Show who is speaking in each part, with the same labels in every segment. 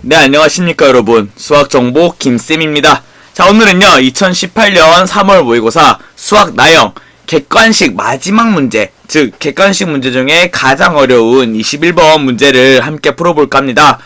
Speaker 1: 네, 안녕하십니까 여러분. 수학정보 김쌤입니다. 자, 오늘은요 2018년 3월 모의고사 수학 나형 객관식 마지막 문제, 즉 객관식 문제 중에 가장 어려운 21번 문제를 함께 풀어볼까 합니다.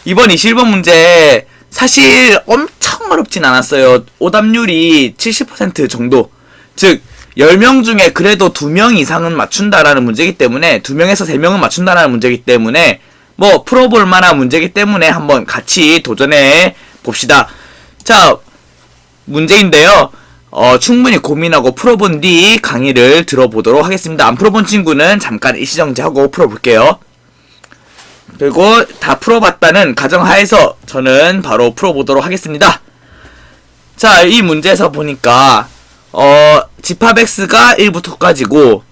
Speaker 1: 이번 21번 문제 사실 엄청 어렵진 않았어요. 오답률이 70% 정도, 즉 10명 중에 그래도 2명 이상은 맞춘다라는 문제이기 때문에, 2명에서 3명은 맞춘다라는 문제이기 때문에 뭐 풀어볼 만한 문제이기 때문에 한번 같이 도전해 봅시다. 자, 문제인데요. 충분히 고민하고 풀어본 뒤 강의를 들어보도록 하겠습니다. 안 풀어본 친구는 잠깐 일시정지하고 풀어볼게요. 그리고 다 풀어봤다는 가정하에서 저는 바로 풀어보도록 하겠습니다. 자, 이 문제에서 보니까 집합 x가 1부터 9까지고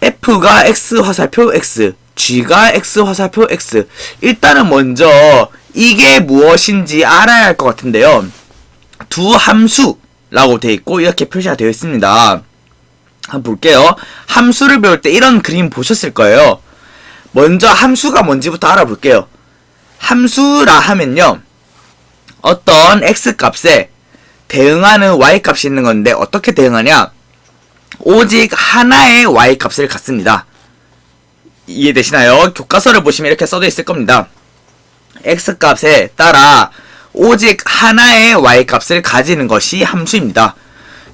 Speaker 1: f가 x 화살표 x, g가 x 화살표 x. 일단은 먼저 이게 무엇인지 알아야 할 것 같은데요. 두 함수라고 되어 있고 이렇게 표시가 되어 있습니다. 한번 볼게요. 함수를 배울 때 이런 그림 보셨을 거예요. 먼저 함수가 뭔지부터 알아볼게요. 함수라 하면요, 어떤 x 값에 대응하는 y 값이 있는 건데 어떻게 대응하냐? 오직 하나의 y 값을 갖습니다. 이해되시나요? 교과서를 보시면 이렇게 써져 있을 겁니다. x 값에 따라 오직 하나의 y 값을 가지는 것이 함수입니다.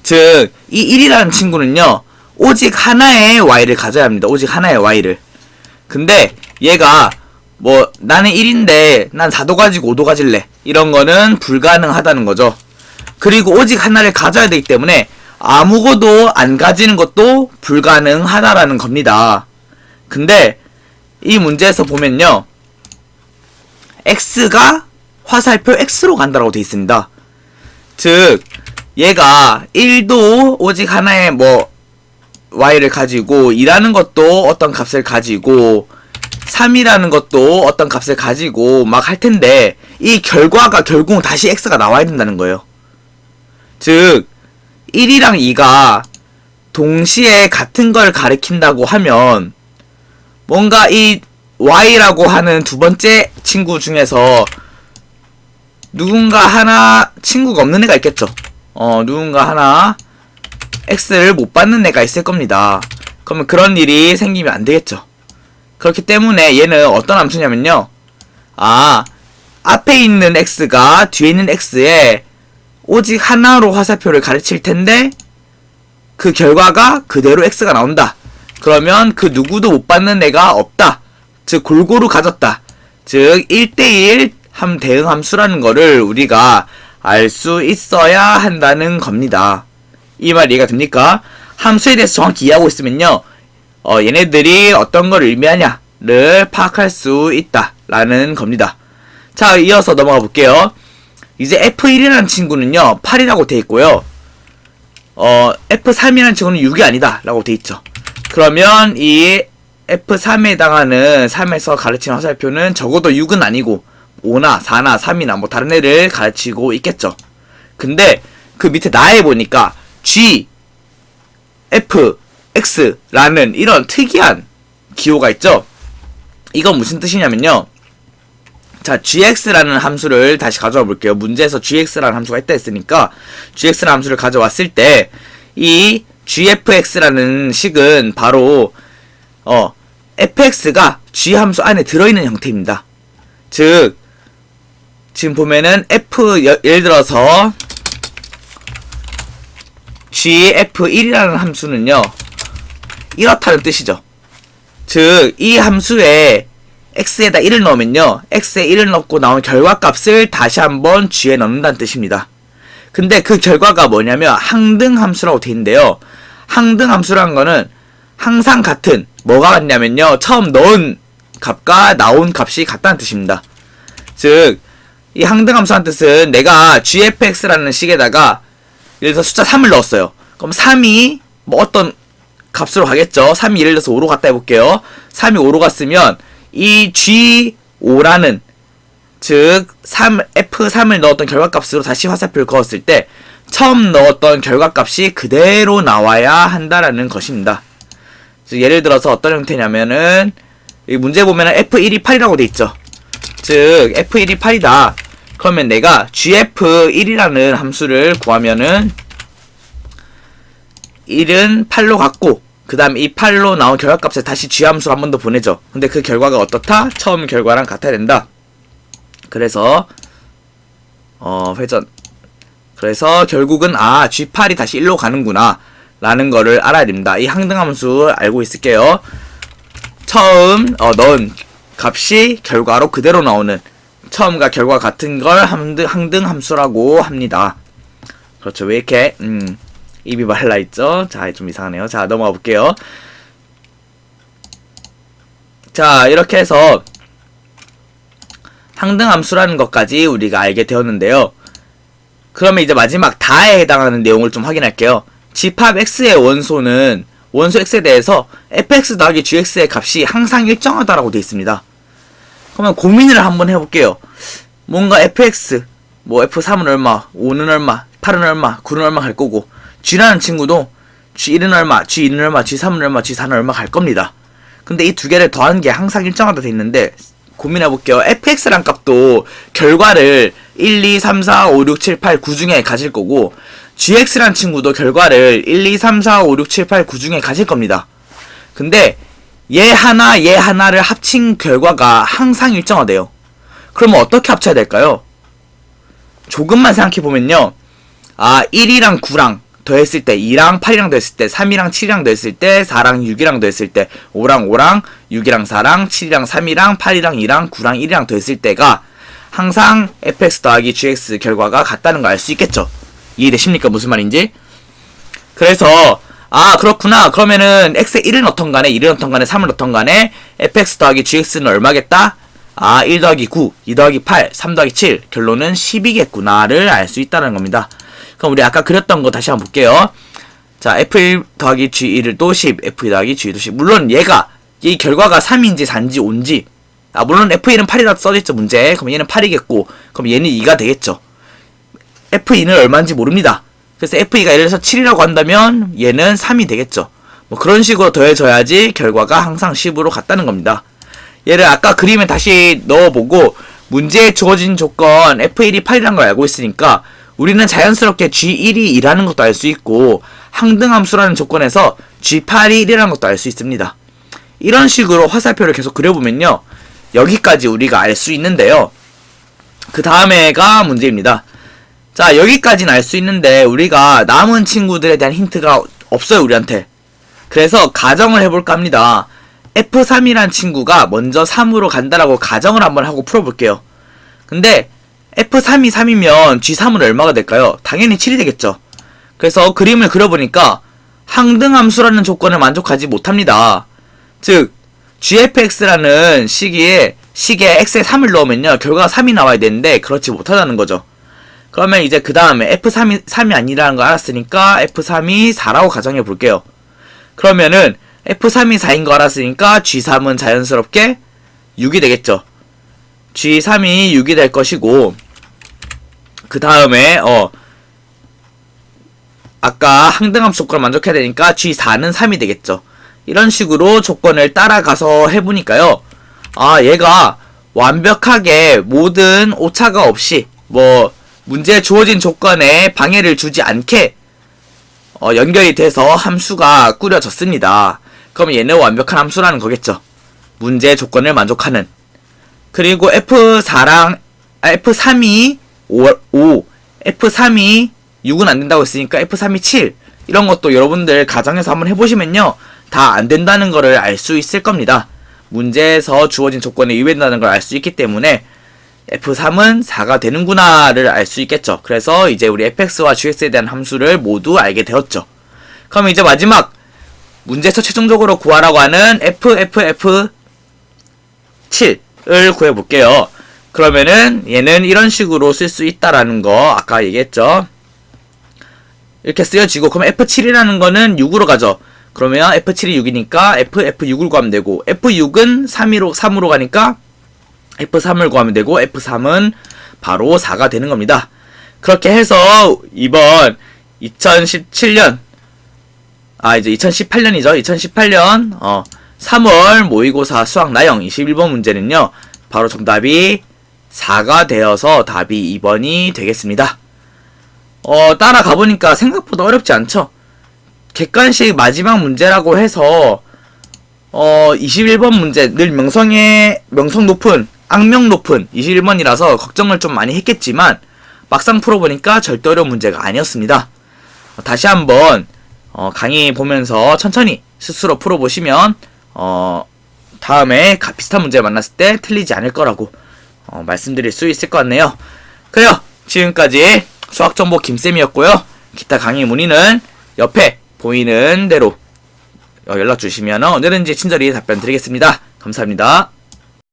Speaker 1: 즉, 이 1이라는 친구는요, 오직 하나의 y를 가져야 합니다. 오직 하나의 y를. 근데 얘가 뭐 나는 1인데 난 4도 가지고 5도 가질래, 이런 거는 불가능하다는 거죠. 그리고 오직 하나를 가져야 되기 때문에 아무것도 안 가지는 것도 불가능하다라는 겁니다. 근데 이 문제에서 보면요, x가 화살표 x로 간다라고 되어 있습니다. 즉, 얘가 1도 오직 하나의 뭐 y를 가지고, 2라는 것도 어떤 값을 가지고, 3이라는 것도 어떤 값을 가지고 막 할 텐데, 이 결과가 결국은 다시 x가 나와야 된다는 거예요. 즉, 1이랑 2가 동시에 같은 걸 가리킨다고 하면 뭔가 이 y라고 하는 두 번째 친구 중에서 누군가 하나 친구가 없는 애가 있겠죠. 누군가 하나 x를 못 받는 애가 있을 겁니다. 그러면 그런 일이 생기면 안 되겠죠. 그렇기 때문에 얘는 어떤 함수냐면요, 앞에 있는 x가 뒤에 있는 x에 오직 하나로 화살표를 가르칠 텐데 그 결과가 그대로 x가 나온다. 그러면 그 누구도 못 받는 애가 없다. 즉, 골고루 가졌다. 즉, 1대1 대응 함수라는 거를 우리가 알 수 있어야 한다는 겁니다. 이 말 이해가 됩니까? 함수에 대해서 정확히 이해하고 있으면요, 얘네들이 어떤 걸 의미하냐를 파악할 수 있다라는 겁니다. 자, 이어서 넘어가 볼게요. 이제 F1이라는 친구는요, 8이라고 돼 있고요. F3이라는 친구는 6이 아니다 라고 돼 있죠. 그러면 이 F3에 해당하는 3에서 가르치는 화살표는 적어도 6은 아니고 5나 4나 3이나 뭐 다른 애를 가르치고 있겠죠. 근데 그 밑에 나에 보니까 G, F, X라는 이런 특이한 기호가 있죠. 이건 무슨 뜻이냐면요, 자, gx라는 함수를 다시 가져와 볼게요. 문제에서 gx라는 함수가 있다 했으니까 gx라는 함수를 가져왔을 때 이 gfx라는 식은 바로 fx가 g 함수 안에 들어있는 형태입니다. 즉, 지금 보면은 예를 들어서 gf1이라는 함수는요, 이렇다는 뜻이죠. 즉, 이 함수에 x에다 1을 넣으면요, x에 1을 넣고 나온 결과값을 다시 한번 g에 넣는다는 뜻입니다. 근데 그 결과가 뭐냐면 항등함수라고 되어 있는데요, 항등함수라는 거는 항상 같은, 뭐가 같냐면요, 처음 넣은 값과 나온 값이 같다는 뜻입니다. 즉, 이 항등함수라는 뜻은 내가 gfx라는 식에다가 예를 들어서 숫자 3을 넣었어요. 그럼 3이 뭐 어떤 값으로 가겠죠. 3이 예를 들어서 5로 갔다 해볼게요. 3이 5로 갔으면 이 G5라는, 즉 F3을 넣었던 결과값으로 다시 화살표를 그었을 때 처음 넣었던 결과값이 그대로 나와야 한다라는 것입니다. 즉 예를 들어서 어떤 형태냐면은 이 문제 보면은 F1이 8이라고 돼 있죠. 즉 F1이 8이다. 그러면 내가 GF1이라는 함수를 구하면은 1은 8로 갖고 그 다음 이 8로 나온 결과값에 다시 G 함수를 한 번 더 보내죠. 근데 그 결과가 어떻다? 처음 결과랑 같아야 된다. 그래서 회전. 그래서 결국은 G8이 다시 1로 가는구나 라는 거를 알아야 됩니다. 이 항등함수 알고 있을게요. 처음 넣은 값이 결과로 그대로 나오는 처음과 결과 같은 걸 항등함수라고 합니다. 그렇죠. 왜 이렇게 입이 말라 있죠? 자, 좀 이상하네요. 자, 넘어가 볼게요. 자, 이렇게 해서 항등함수라는 것까지 우리가 알게 되었는데요. 그러면 이제 마지막 다에 해당하는 내용을 좀 확인할게요. 집합 x의 원소는 원소 x에 대해서 fx 더하기 gx의 값이 항상 일정하다라고 되어 있습니다. 그러면 고민을 한번 해볼게요. 뭔가 fx, 뭐 f3은 얼마, 5는 얼마, 8은 얼마, 9는 얼마 갈 거고 g라는 친구도 g1은 얼마, g2는 얼마, g3은 얼마, g4는 얼마 갈 겁니다. 근데 이 두 개를 더하는 게 항상 일정하다 되어 있는데 고민해볼게요. fx란 값도 결과를 1, 2, 3, 4, 5, 6, 7, 8, 9 중에 가질 거고 gx란 친구도 결과를 1, 2, 3, 4, 5, 6, 7, 8, 9 중에 가질 겁니다. 근데 얘 하나를 합친 결과가 항상 일정하대요. 그러면 어떻게 합쳐야 될까요? 조금만 생각해보면요. 1이랑 9랑 더했을 때 2랑 8이랑 더했을 때 3이랑 7이랑 더했을 때 4랑 6이랑 더했을 때 5랑 6이랑 4랑 7이랑 3이랑 8이랑 2랑 9랑 1이랑 더했을 때가 항상 fx 더하기 gx 결과가 같다는 걸 알 수 있겠죠. 이해되십니까? 무슨 말인지? 그래서 그렇구나. 그러면은 x에 1을 넣던 간에 2를 넣던 간에 3을 넣던 간에 fx 더하기 gx는 얼마겠다? 1 더하기 9, 2 더하기 8, 3 더하기 7 결론은 10이겠구나를 알 수 있다는 겁니다. 그럼 우리 아까 그렸던 거 다시 한번 볼게요. 자, f1 더하기 g1을 또 10, f2 더하기 g2도 10. 물론 이 결과가 3인지 4인지 5인지 물론 f1은 8이라고 써져있죠, 문제. 그럼 얘는 8이겠고 그럼 얘는 2가 되겠죠. f2는 얼마인지 모릅니다. 그래서 f2가 예를 들어서 7이라고 한다면 얘는 3이 되겠죠. 뭐 그런 식으로 더해져야지 결과가 항상 10으로 같다는 겁니다. 얘를 아까 그림에 다시 넣어보고 문제에 주어진 조건 f1이 8이라는 걸 알고 있으니까 우리는 자연스럽게 g1이 2라는 것도 알 수 있고 항등함수라는 조건에서 g8이 1이라는 것도 알 수 있습니다. 이런 식으로 화살표를 계속 그려보면요. 여기까지 우리가 알 수 있는데요. 그 다음에가 문제입니다. 자, 여기까지는 알 수 있는데 우리가 남은 친구들에 대한 힌트가 없어요, 우리한테. 그래서 가정을 해볼까 합니다. F3이란 친구가 먼저 3으로 간다라고 가정을 한번 하고 풀어볼게요. 근데 F3이 3이면 G3은 얼마가 될까요? 당연히 7이 되겠죠. 그래서 그림을 그려보니까 항등함수라는 조건을 만족하지 못합니다. 즉 gfx라는 식에 x에 3을 넣으면요 결과가 3이 나와야 되는데 그렇지 못하다는 거죠. 그러면 이제 그 다음에 f3이 3이 아니라는 거 알았으니까 f3이 4라고 가정해 볼게요. 그러면은 f3이 4인 거 알았으니까 g3은 자연스럽게 6이 되겠죠. g3이 6이 될 것이고 그 다음에 아까 항등함수 조건을 만족해야 되니까 g4는 3이 되겠죠. 이런 식으로 조건을 따라가서 해보니까요. 얘가 완벽하게 모든 오차가 없이 문제에 주어진 조건에 방해를 주지 않게 연결이 돼서 함수가 꾸려졌습니다. 그럼 얘는 완벽한 함수라는 거겠죠. 문제의 조건을 만족하는. 그리고 F3이 5, F3이 6은 안 된다고 했으니까 F3이 7. 이런 것도 여러분들 가정에서 한번 해보시면요. 다 안 된다는 거를 알 수 있을 겁니다. 문제에서 주어진 조건에 위배된다는 걸 알 수 있기 때문에 F3은 4가 되는구나를 알 수 있겠죠. 그래서 이제 우리 fx와 gx에 대한 함수를 모두 알게 되었죠. 그럼 이제 마지막 문제에서 최종적으로 구하라고 하는 FF7을 구해볼게요. 그러면은 얘는 이런 식으로 쓸 수 있다라는 거 아까 얘기했죠. 이렇게 쓰여지고 그럼 F7이라는 거는 6으로 가죠. 그러면 F7이 6이니까 F6을 구하면 되고 F6은 3으로 가니까 F3을 구하면 되고 F3은 바로 4가 되는 겁니다. 그렇게 해서 이번 2017년 이제 2018년이죠. 2018년 3월 모의고사 수학 나형 21번 문제는요. 바로 정답이 4가 되어서 답이 2번이 되겠습니다. 따라가 보니까 생각보다 어렵지 않죠? 객관식 마지막 문제라고 해서 21번 문제 늘 명성 높은 악명 높은 21번이라서 걱정을 좀 많이 했겠지만 막상 풀어보니까 절대 어려운 문제가 아니었습니다. 다시 한번 강의 보면서 천천히 스스로 풀어보시면 다음에 비슷한 문제를 만났을 때 틀리지 않을 거라고 말씀드릴 수 있을 것 같네요. 그래요. 지금까지 수학정보 김쌤이었고요. 기타 강의 문의는 옆에 보이는 대로 연락 주시면 언제든지 친절히 답변 드리겠습니다. 감사합니다.